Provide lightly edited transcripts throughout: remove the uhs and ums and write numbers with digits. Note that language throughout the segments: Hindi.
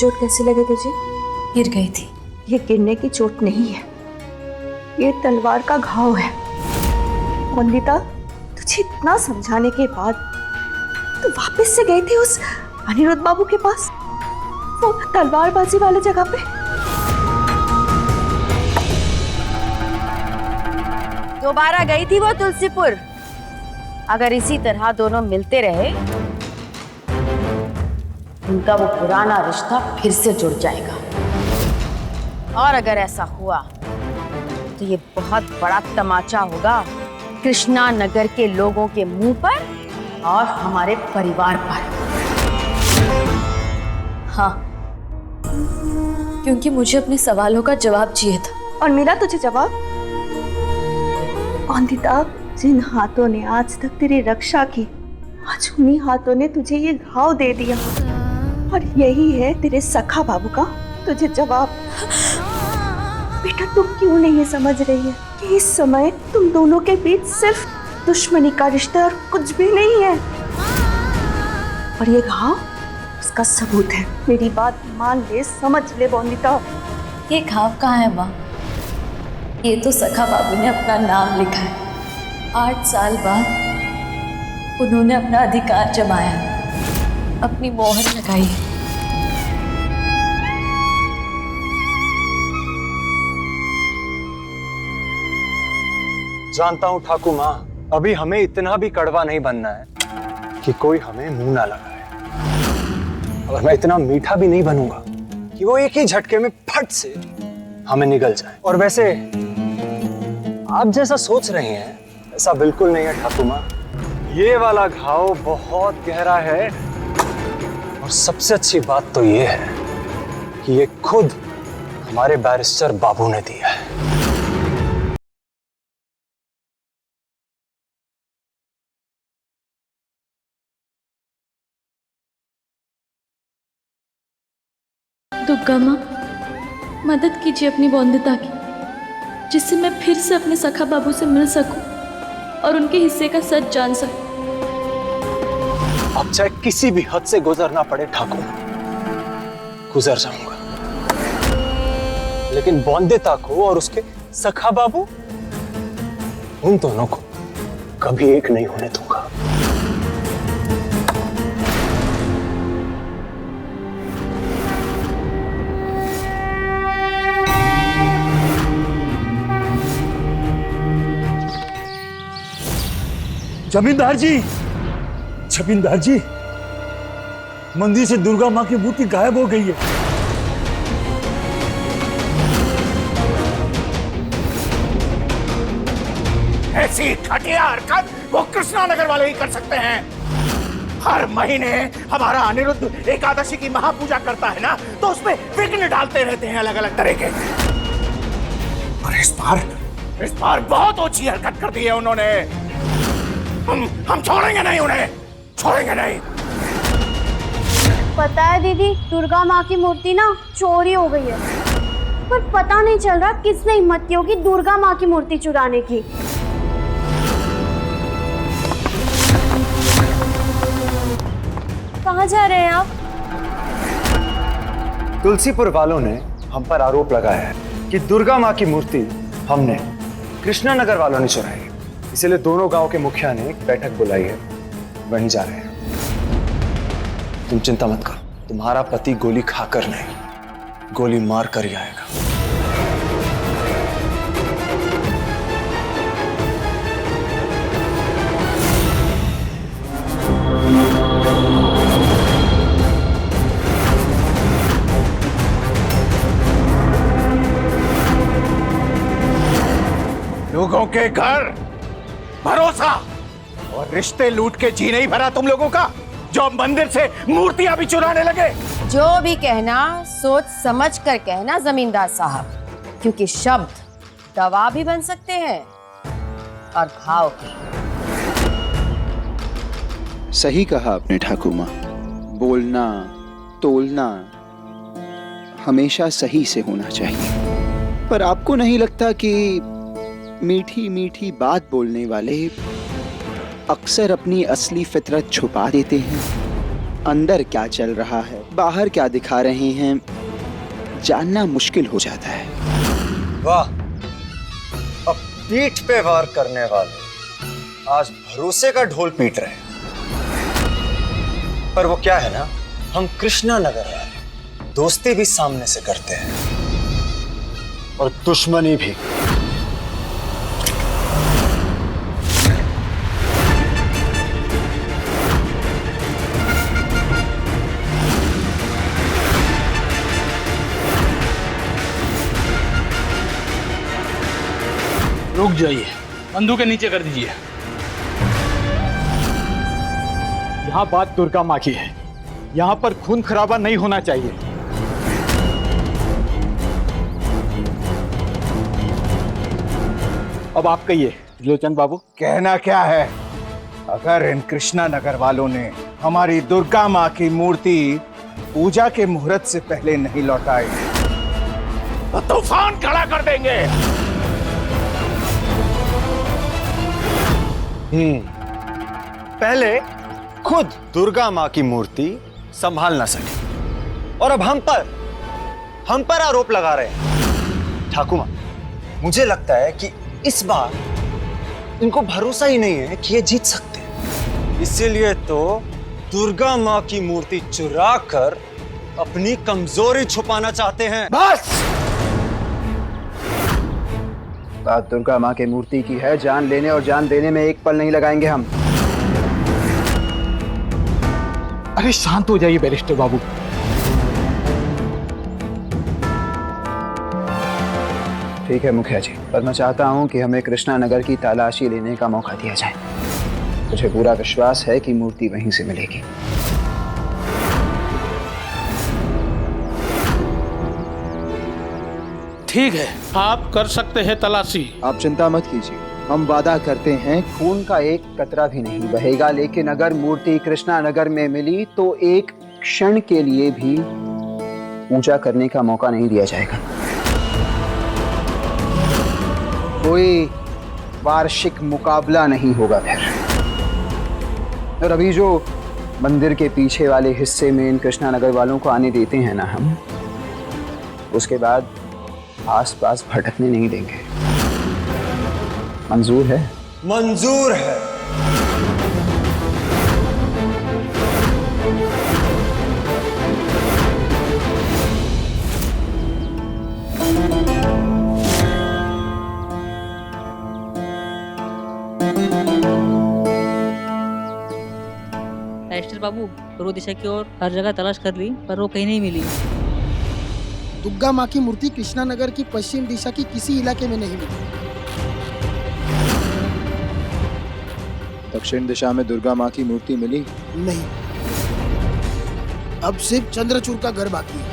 चोट कैसी लगी तुझे? गिर गई थी। ये गिरने की चोट नहीं है, ये तलवार का घाव है। वंदिता, तुझे इतना समझाने के बाद तू वापस से गई थी उस अनिरुद्ध बाबू के पास, वो तलवारबाजी वाले जगह पे? दोबारा गई थी वो तुलसीपुर। अगर इसी तरह दोनों मिलते रहे, उनका वो पुराना रिश्ता फिर से जुड़ जाएगा। और अगर ऐसा हुआ तो ये बहुत बड़ा तमाचा होगा कृष्णा नगर के लोगों के मुंह पर और हमारे परिवार पर। हाँ, क्योंकि मुझे अपने सवालों का जवाब चाहिए था। और मिला तुझे जवाब? वंदिता, जिन हाथों ने आज तक तेरी रक्षा की, आज उन्हीं हाथों ने तुझे ये घाव दे दिया। और यही है तेरे सखा बाबू का तुझे जवाब। बेटा, तुम क्यों नहीं समझ रही है कि इस समय तुम दोनों के बीच सिर्फ दुश्मनी का रिश्ता और कुछ भी नहीं है। और ये घाव उसका सबूत है। मेरी बात मान ले, समझ ले वंदिता। ये घाव कहाँ है माँ? ये तो सखा बाबू ने अपना नाम लिखा है। 8 साल बाद उन्होंने अपना अधिकार जमाया, अपनी मोहर लगाई। जानता हूं ठाकुर माँ, अभी हमें इतना भी कड़वा नहीं बनना है कि कोई हमें मुंह ना लगाए। और मैं इतना मीठा भी नहीं बनूंगा कि वो एक ही झटके में फट से हमें निगल जाए। और वैसे आप जैसा सोच रहे हैं ऐसा बिल्कुल नहीं है ठाकुर माँ। ये वाला घाव बहुत गहरा है। और सबसे अच्छी बात तो ये है कि ये खुद हमारे बैरिस्टर बाबू ने दिया है। दुर्गा माँ, मदद कीजिए अपनी वंदिता की, जिससे मैं फिर से अपने सखा बाबू से मिल सकूं और उनके हिस्से का सच जान सकूं। अब चाहे किसी भी हद से गुजरना पड़े ठाकुर, गुजर जाऊंगा। लेकिन वंदिता को और उसके सखा बाबू, उन दोनों को कभी एक नहीं होने दूंगा। जमींदार जी, जमींदार जी, मंदिर से दुर्गा माँ की मूर्ति गायब हो गई है। ऐसी घटिया हरकत वो कृष्णा नगर वाले ही कर सकते हैं। हर महीने हमारा अनिरुद्ध एकादशी की महापूजा करता है ना, तो उसमें विघ्न डालते रहते हैं अलग अलग तरह के। और इस बार बहुत ऊंची हरकत कर दी है उन्होंने। हम छोड़ेंगे नहीं, उन्हें छोड़ेंगे नहीं। पता है दीदी, दुर्गा माँ की मूर्ति ना चोरी हो गई है, पर पता नहीं चल रहा किसने हिम्मत की होगी दुर्गा माँ की मूर्ति चुराने की। कहाँ जा रहे हैं आप? तुलसीपुर वालों ने हम पर आरोप लगाया है कि दुर्गा माँ की मूर्ति हमने कृष्णा नगर वालों ने चुराई है। इसलिए दोनों गांव के मुखिया ने एक बैठक बुलाई है, वहीं जा रहे हैं। तुम चिंता मत करो, तुम्हारा पति गोली खाकर नहीं, गोली मार कर ही आएगा। लोगों के घर भरोसा और रिश्ते लूट के जी नहीं भरा तुम लोगों का, जो मंदिर से मूर्तियां भी चुराने लगे। जो भी कहना सोच समझ कर कहना जमींदार साहब, क्योंकि शब्द दवा भी बन सकते हैं और घाव भी। सही कहा आपने ठाकुर माँ। बोलना तोलना हमेशा सही से होना चाहिए। पर आपको नहीं लगता कि मीठी मीठी बात बोलने वाले अक्सर अपनी असली फितरत छुपा देते हैं? अंदर क्या चल रहा है बाहर क्या दिखा रहे हैं जानना मुश्किल हो जाता है। वाह, अब पीठ पे वार करने वाले आज भरोसे का ढोल पीट रहे हैं। पर वो क्या है ना, हम कृष्णा नगर वाले दोस्ती भी सामने से करते हैं और दुश्मनी भी। रुक जाइए, बंदूकें नीचे कर दीजिए। यहाँ बात दुर्गा माँ की है, यहाँ पर खून खराबा नहीं होना चाहिए। अब आप कहिए त्रिलोचन बाबू। कहना क्या है, अगर इन कृष्णा नगर वालों ने हमारी दुर्गा माँ की मूर्ति पूजा के मुहूर्त से पहले नहीं लौटाई तो तूफान खड़ा कर देंगे। पहले खुद दुर्गा माँ की मूर्ति संभाल ना सके और अब हम पर आरोप लगा रहे हैं। ठाकुर माँ, मुझे लगता है कि इस बार इनको भरोसा ही नहीं है कि ये जीत सकते हैं। इसीलिए तो दुर्गा माँ की मूर्ति चुरा कर अपनी कमजोरी छुपाना चाहते हैं। बस, बात दुर्गा माँ की मूर्ति की है, जान लेने और जान देने में एक पल नहीं लगाएंगे हम। अरे शांत हो जाइए बैरिस्टर बाबू। ठीक है मुखिया जी, पर मैं चाहता हूँ कि हमें कृष्णा नगर की तलाशी लेने का मौका दिया जाए। मुझे पूरा विश्वास है कि मूर्ति वहीं से मिलेगी। ठीक है, आप कर सकते हैं तलाशी। आप चिंता मत कीजिए, हम वादा करते हैं खून का एक कतरा भी नहीं बहेगा। लेकिन अगर मूर्ति कृष्णा नगर में मिली तो एक क्षण के लिए भी पूजा करने का मौका नहीं दिया जाएगा। कोई वार्षिक मुकाबला नहीं होगा फिर। और अभी जो मंदिर के पीछे वाले हिस्से में इन कृष्णा नगर वालों को आने देते हैं ना हम, उसके बाद आसपास भटकने नहीं देंगे। मंजूर है? मंजूर है। बैरिस्टर बाबू, पूर्व दिशा की ओर हर जगह तलाश कर ली पर वो कहीं नहीं मिली। दुर्गा माँ की मूर्ति कृष्णा नगर की पश्चिम दिशा की किसी इलाके में नहीं मिली। दक्षिण दिशा में दुर्गा माँ की मूर्ति मिली? नहीं, अब सिर्फ चंद्रचूड़ का घर बाकी है।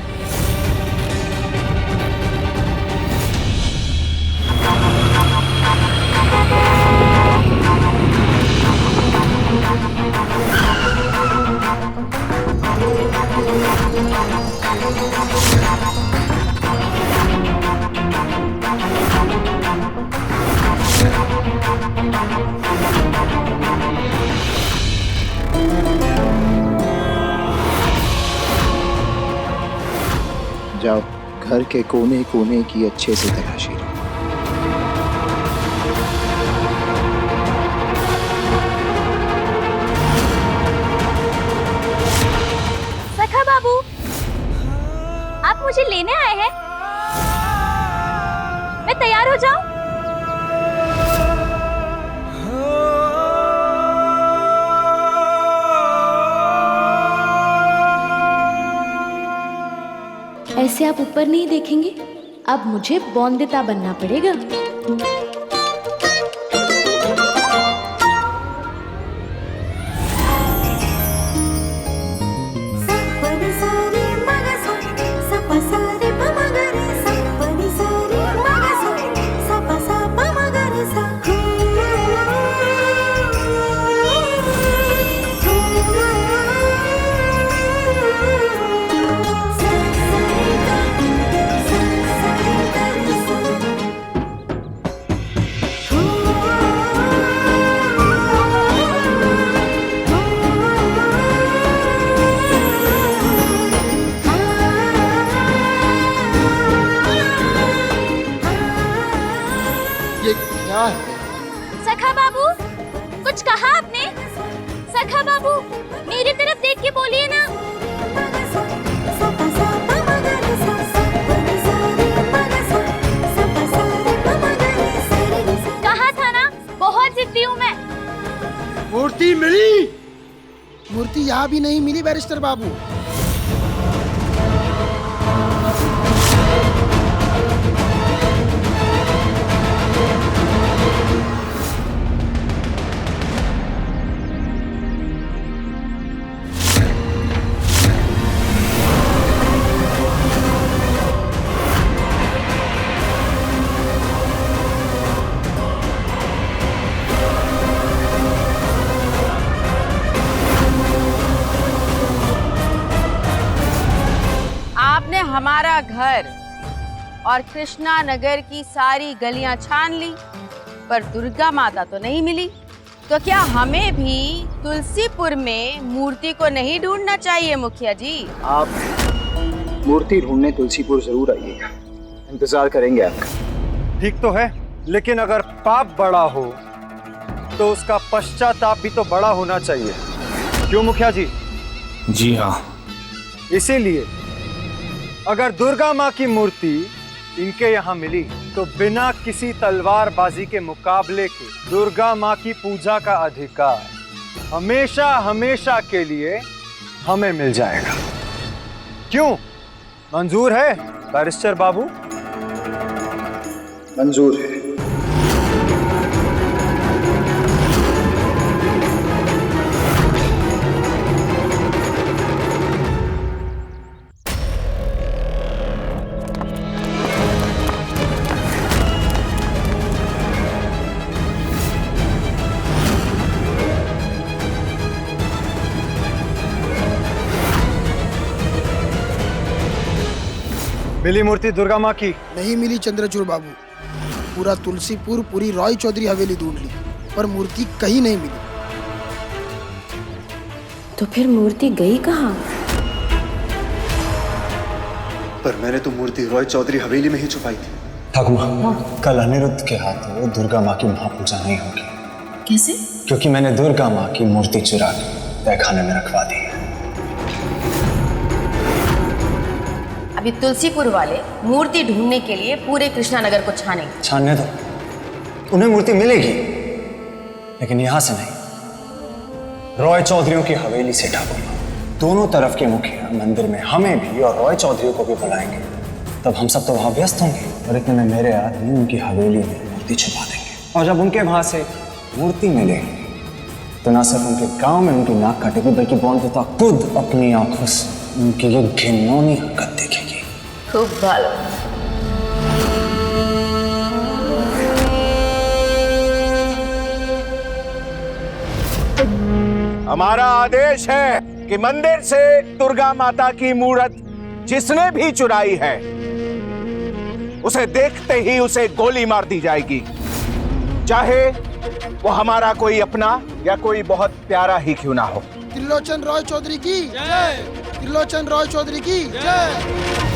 जाओ, घर के कोने कोने की अच्छे से तलाशी लो। सखा बाबू, आप मुझे लेने आए हैं? मैं तैयार हो जाऊं? ऐसे आप ऊपर नहीं देखेंगे, अब मुझे बौंदिता बनना पड़ेगा। ये क्या है? सखा बाबू, कुछ कहा आपने? सखा बाबू, मेरी तरफ देख के बोलिए ना। कहा था ना, बहुत जिद्दी हूँ मैं। मूर्ति मिली? मूर्ति यहाँ भी नहीं मिली बैरिस्टर बाबू। आपने हमारा घर और कृष्णा नगर की सारी गलियां छान ली, पर दुर्गा माता तो नहीं मिली। तो क्या हमें भी तुलसीपुर में मूर्ति को नहीं ढूंढना चाहिए मुखिया जी? आप मूर्ति ढूंढने तुलसीपुर जरूर आइएगा, इंतजार करेंगे आपका। ठीक तो है, लेकिन अगर पाप बड़ा हो तो उसका पश्चाताप भी तो बड़ा होना चाहिए। क्यों मुखिया जी? जी हाँ। इसीलिए अगर दुर्गा माँ की मूर्ति इनके यहाँ मिली तो बिना किसी तलवारबाजी के मुकाबले के दुर्गा माँ की पूजा का अधिकार हमेशा हमेशा के लिए हमें मिल जाएगा। क्यों, मंजूर है बैरिस्टर बाबू? मंजूर है। मिली मूर्ति दुर्गा माँ की? नहीं मिली चंद्रचूड़ बाबू। पूरा तुलसीपुर, पूरी रॉय चौधरी हवेली ढूंढ ली, पर मूर्ति कहीं नहीं मिली। तो फिर मूर्ति गई कहाँ? पर मैंने तो मूर्ति रॉय चौधरी हवेली में ही छुपाई थी। ठाकुर माँ, कल अनिरुद्ध के हाथों दुर्गा माँ की महापूजा नहीं होगी। कैसे? क्योंकि मैंने दुर्गा माँ की मूर्ति चुरा के तहखाने में रखवा दी है। अभी तुलसीपुर वाले मूर्ति ढूंढने के लिए पूरे कृष्णा नगर को छानेंगे। छानने दो, उन्हें मूर्ति मिलेगी, लेकिन यहां से नहीं, रॉय चौधरियों की हवेली से। ठाकुर, दोनों तरफ के मुखिया मंदिर में हमें भी और रॉय चौधरियों को भी बुलाएंगे। तब हम सब तो वहां व्यस्त होंगे और इतने में मेरे आदमी उनकी हवेली में मूर्ति छुपा देंगे। और जब उनके वहां से मूर्ति मिलेगी तो ना सिर्फ उनके गांव में उनकी नाक काटेगी, बल्कि बॉन्दिता खुद अपनी आंखों से उनकी ये घिनौनी हरकत देखेगी। खूब भालो। हमारा आदेश है कि मंदिर से दुर्गा माता की मूर्त जिसने भी चुराई है उसे देखते ही उसे गोली मार दी जाएगी, चाहे वो हमारा कोई अपना या कोई बहुत प्यारा ही क्यों ना हो। त्रिलोचन रॉय चौधरी की जय। त्रिलोचन रॉय चौधरी की जय।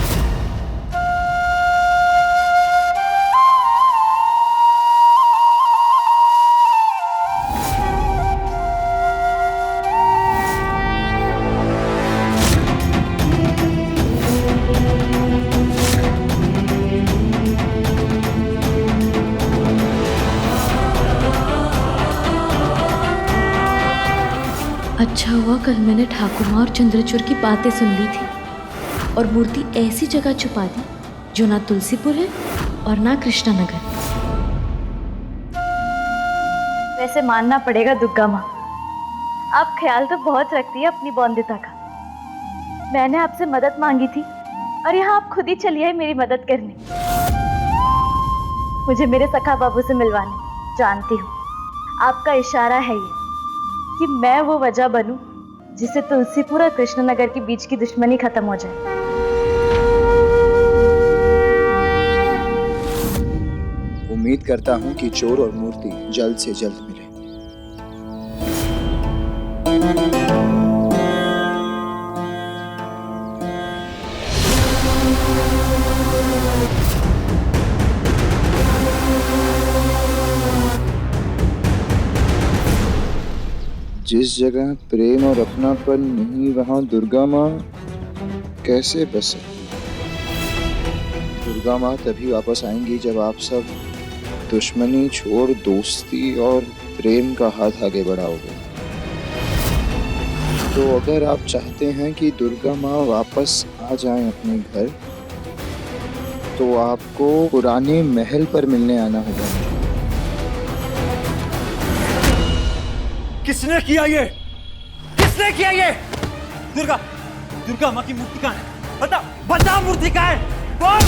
अच्छा हुआ कल मैंने ठाकुर माँ और चंद्रचूड़ की बातें सुन ली थी और मूर्ति ऐसी जगह छुपा दी जो ना तुलसीपुर है और ना कृष्णा नगर। वैसे मानना पड़ेगा दुर्गा माँ, आप ख्याल तो बहुत रखती है अपनी बॉन्दिता का। मैंने आपसे मदद मांगी थी और यहाँ आप खुद ही चली आई मेरी मदद करने, मुझे मेरे सखा बाबू से मिलवाने। जानती हूँ आपका इशारा है ये कि मैं वो वजह बनूं जिससे तुलसीपुर और कृष्णनगर के बीच की दुश्मनी खत्म हो जाए। उम्मीद करता हूं कि चोर और मूर्ति जल्द से जल्द मिले। जिस जगह प्रेम और अपनापन नहीं वहां दुर्गा माँ कैसे बस सकती? दुर्गा माँ तभी वापस आएंगी जब आप सब दुश्मनी छोड़ दोस्ती और प्रेम का हाथ आगे बढ़ाओगे। तो अगर आप चाहते हैं कि दुर्गा माँ वापस आ जाएं अपने घर, तो आपको पुराने महल पर मिलने आना होगा। किसने किया ये? किसने किया ये? दुर्गा माँ की मूर्ति कहाँ है? बता मूर्ति कहाँ है? बोल,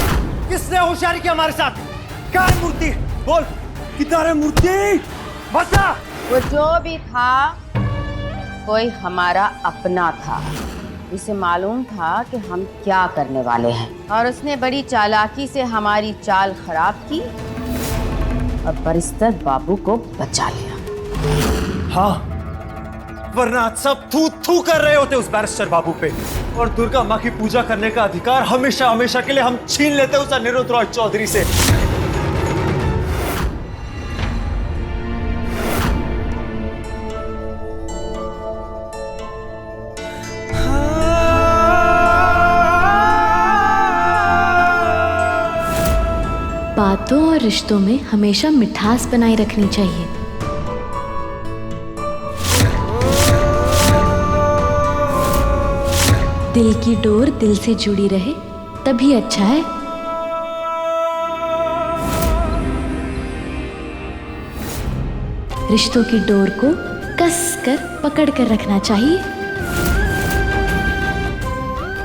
किसने होशियारी किया हमारे साथ? कहाँ है मूर्ति? बोल, किधर है मूर्ति? बता। वो जो भी था कोई हमारा अपना था, जिसे मालूम था कि हम क्या करने वाले हैं, और उसने बड़ी चालाकी से हमारी चाल खराब की और बैरिस्टर बाबू को बचा लिया। हाँ, वरना सब थू कर रहे होते उस बैरिस्टर बाबू पे, और दुर्गा माँ की पूजा करने का अधिकार हमेशा हमेशा के लिए हम छीन लेते उस अनिरुद्ध रॉय चौधरी से। बातों और रिश्तों में हमेशा मिठास बनाए रखनी चाहिए। दिल की डोर दिल से जुड़ी रहे तभी अच्छा है। रिश्तों की डोर को कस कर पकड़ कर रखना चाहिए।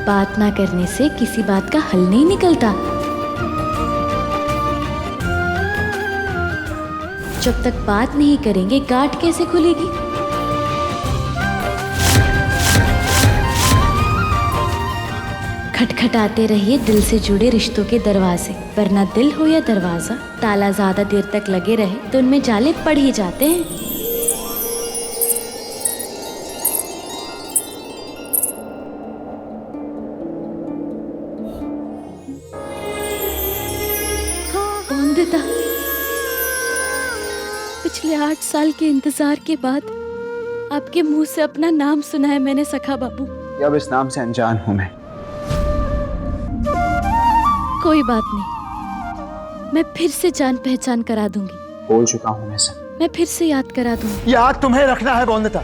बात ना करने से किसी बात का हल नहीं निकलता। जब तक बात नहीं करेंगे गांठ कैसे खुलेगी? खटखटाते रहिए दिल से जुड़े रिश्तों के दरवाजे, वरना दिल हो या दरवाजा, ताला ज्यादा देर तक लगे रहे तो उनमें जाले पड़ ही जाते हैं। वंदिता, पिछले 8 साल के इंतजार के बाद आपके मुंह से अपना नाम सुना है मैंने सखा बाबू। अब इस नाम से अनजान हूं मैं। कोई बात नहीं, मैं फिर से जान पहचान करा दूंगी। बोल चुका हूं मैं सब। मैं फिर से याद करा दूंगी। याद तुम्हें रखना है वंदिता।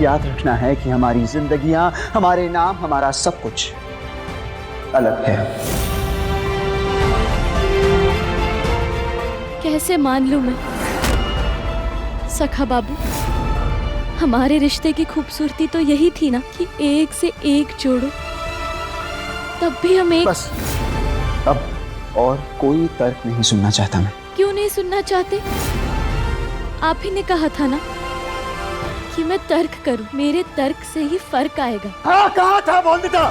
याद रखना है कि हमारी जिंदगियां, हमारे नाम, हमारा सब कुछ अलग है। कैसे मान लूं मैं सखा बाबू? हमारे रिश्ते की खूबसूरती तो यही थी ना कि एक से एक जोड़ो, तब भी हम एक। बस अब और कोई तर्क नहीं सुनना चाहता मैं। क्यों नहीं सुनना चाहते? आप ही ने कहा था ना कि मैं तर्क करूं, मेरे तर्क से ही फर्क आएगा। हाँ, कहा था वंदिता।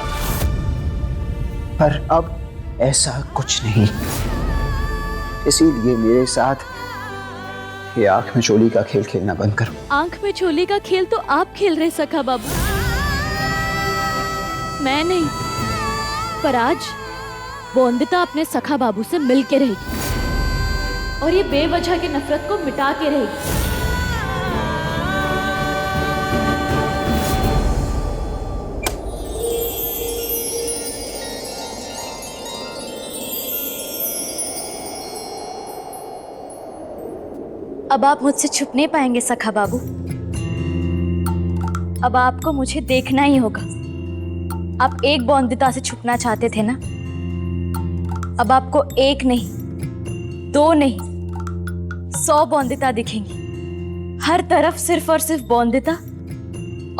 पर अब ऐसा कुछ नहीं, इसीलिए मेरे साथ ये आंख में चोली का खेल खेलना बंद करो। आंख में चोली का खेल तो आप खेल रहे सखा बाबू, मैं नहीं। पर आज वंदिता अपने सखा बाबू से मिल के रहेगी और ये बेवजह की नफरत को मिटा के रहेगी। अब आप मुझसे छुप नहीं पाएंगे सखा बाबू। अब आपको मुझे देखना ही होगा। आप एक वंदिता से छुपना चाहते थे ना, अब आपको एक नहीं, 2 नहीं, 100 वंदिता दिखेंगी। हर तरफ सिर्फ और सिर्फ वंदिता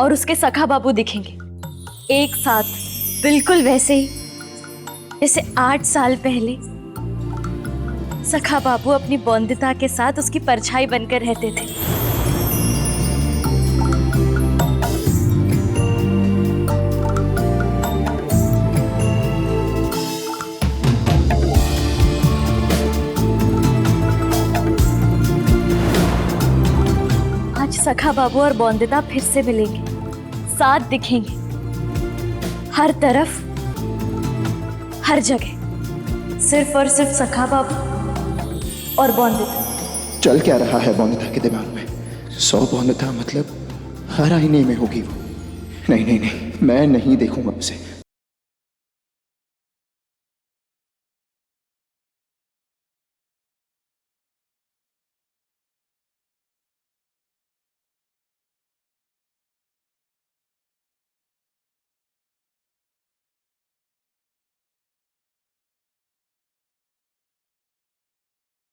और उसके सखा बाबू दिखेंगे, एक साथ, बिल्कुल वैसे ही जैसे 8 साल पहले सखा बाबू अपनी वंदिता के साथ उसकी परछाई बनकर रहते थे। आज सखा बाबू और वंदिता फिर से मिलेंगे, साथ दिखेंगे, हर तरफ, हर जगह, सिर्फ और सिर्फ सखा बाबू और वंदिता। चल क्या रहा है वंदिता के दिमाग में? 100 वंदिता मतलब हर आईने में होगी वो। नहीं नहीं नहीं, मैं नहीं देखूंगा उसे।